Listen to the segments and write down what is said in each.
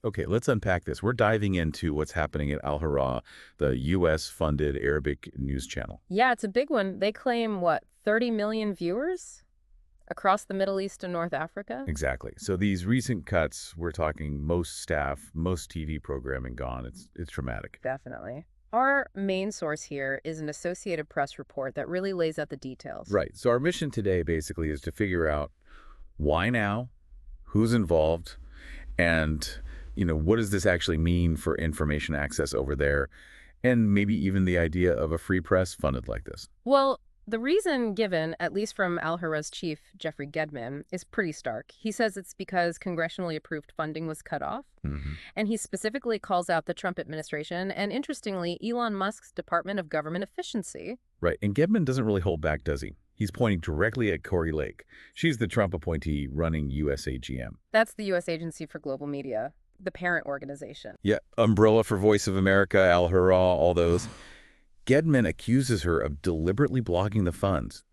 Okay, let's unpack this. We're diving into what's happening at Al Hurra, the U.S.-funded Arabic news channel. Yeah, it's a big one. They claim, what, 30 million viewers across the Middle East and North Africa? Exactly. So these recent cuts, we're talking most staff, most TV programming gone. It's traumatic. Definitely. Our main source here is an Associated Press report that really lays out the details. Right. So our mission today basically is to figure out why now, who's involved, and what does this actually mean for information access over there, and maybe even the idea of a free press funded like this. Well, the reason given, at least from Al Hurra's chief, Jeffrey Gedman, is pretty stark. He says it's because congressionally approved funding was cut off, Hmm. and he specifically calls out the Trump administration and, interestingly, Elon Musk's Department of Government Efficiency. Right. And Gedman doesn't really hold back, does he? He's pointing directly at Kari Lake. She's the Trump appointee running USAGM. That's the U.S. Agency for Global Media, the parent organization. Yeah, Umbrella for Voice of America, Al Hurra, all those. Gedman accuses her of deliberately blocking the funds.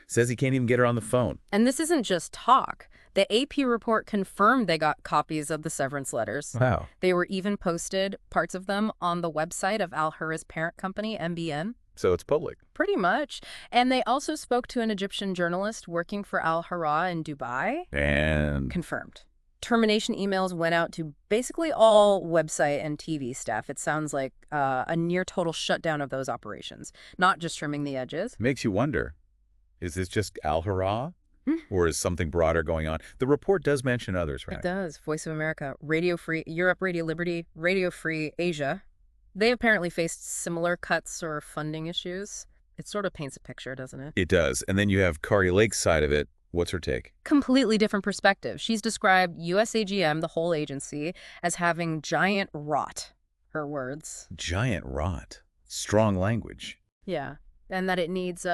Says he can't even get her on the phone. And this isn't just talk. The AP report confirmed they got copies of the severance letters. Wow. They were even posted, parts of them, on the website of Al Hurra's parent company, MBN. So it's public. Pretty much. And they also spoke to an Egyptian journalist working for Al Hurra in Dubai. And Confirmed. Termination emails went out to basically all website and TV staff. It sounds like a near total shutdown of those operations, not just trimming the edges. makes you wonder, is this just Al Hurra? Or is something broader going on? The report does mention others, right? It does. Voice of America, Radio Free Europe, Radio Liberty, Radio Free Asia. They apparently faced similar cuts or funding issues. It sort of paints a picture, doesn't it? It does. And then you have Kari Lake's side of it. What's her take? Completely different perspective. She's described USAGM, the whole agency, as having giant rot, her words. Giant rot. Strong language. Yeah, and that it needs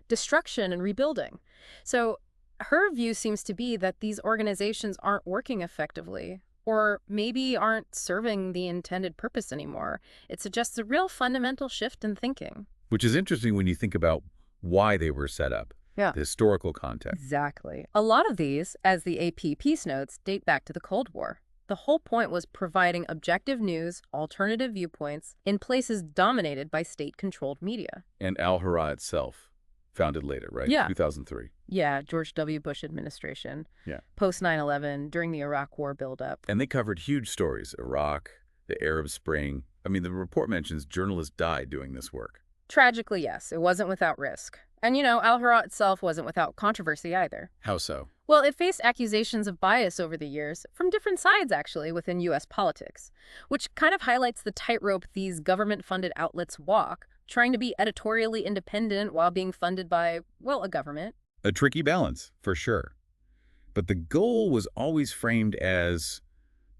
destruction and rebuilding. So her view seems to be that these organizations aren't working effectively, or maybe aren't serving the intended purpose anymore. It suggests a real fundamental shift in thinking. Which is interesting when you think about why they were set up. Yeah. The historical context. Exactly. A lot of these, as the AP Peace Notes, date back to the Cold War. The whole point was providing objective news, alternative viewpoints, in places dominated by state-controlled media. And Al Hurra itself, founded later, right? Yeah. 2003. Yeah, George W. Bush administration. Yeah. Post 9/11, during the Iraq War buildup. And they covered huge stories. Iraq, the Arab Spring. I mean, the report mentions journalists died doing this work. Tragically, yes, it wasn't without risk. And, Al Hurra itself wasn't without controversy either. How so? Well, it faced accusations of bias over the years, from different sides, actually, within U.S. politics, which kind of highlights the tightrope these government-funded outlets walk, trying to be editorially independent while being funded by, well, a government. A tricky balance, for sure. But the goal was always framed as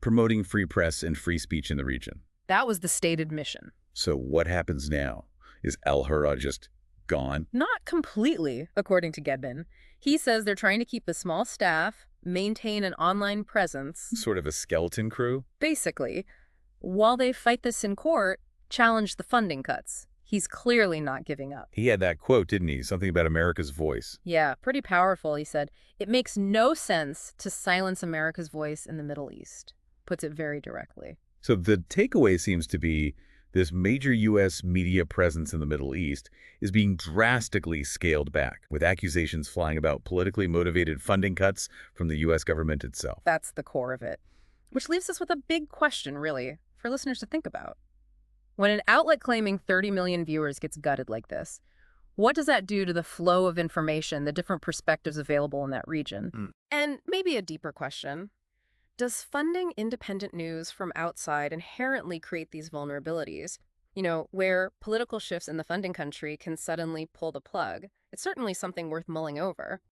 promoting free press and free speech in the region. That was the stated mission. So what happens now? Is Al Hurra just gone? Not completely, according to Gedman. He says they're trying to keep a small staff, maintain an online presence. Sort of a skeleton crew? Basically, while they fight this in court, challenge the funding cuts. He's clearly not giving up. He had that quote, didn't he? Something about America's voice. Yeah, pretty powerful, he said. It makes no sense to silence America's voice in the Middle East. Puts it very directly. So the takeaway seems to be this major U.S. media presence in the Middle East is being drastically scaled back, with accusations flying about politically motivated funding cuts from the U.S. government itself. That's the core of it. Which leaves us with a big question, really, for listeners to think about. When an outlet claiming 30 million viewers gets gutted like this, what does that do to the flow of information, the different perspectives available in that region? And maybe a deeper question. Does funding independent news from outside inherently create these vulnerabilities? Where political shifts in the funding country can suddenly pull the plug. It's certainly something worth mulling over.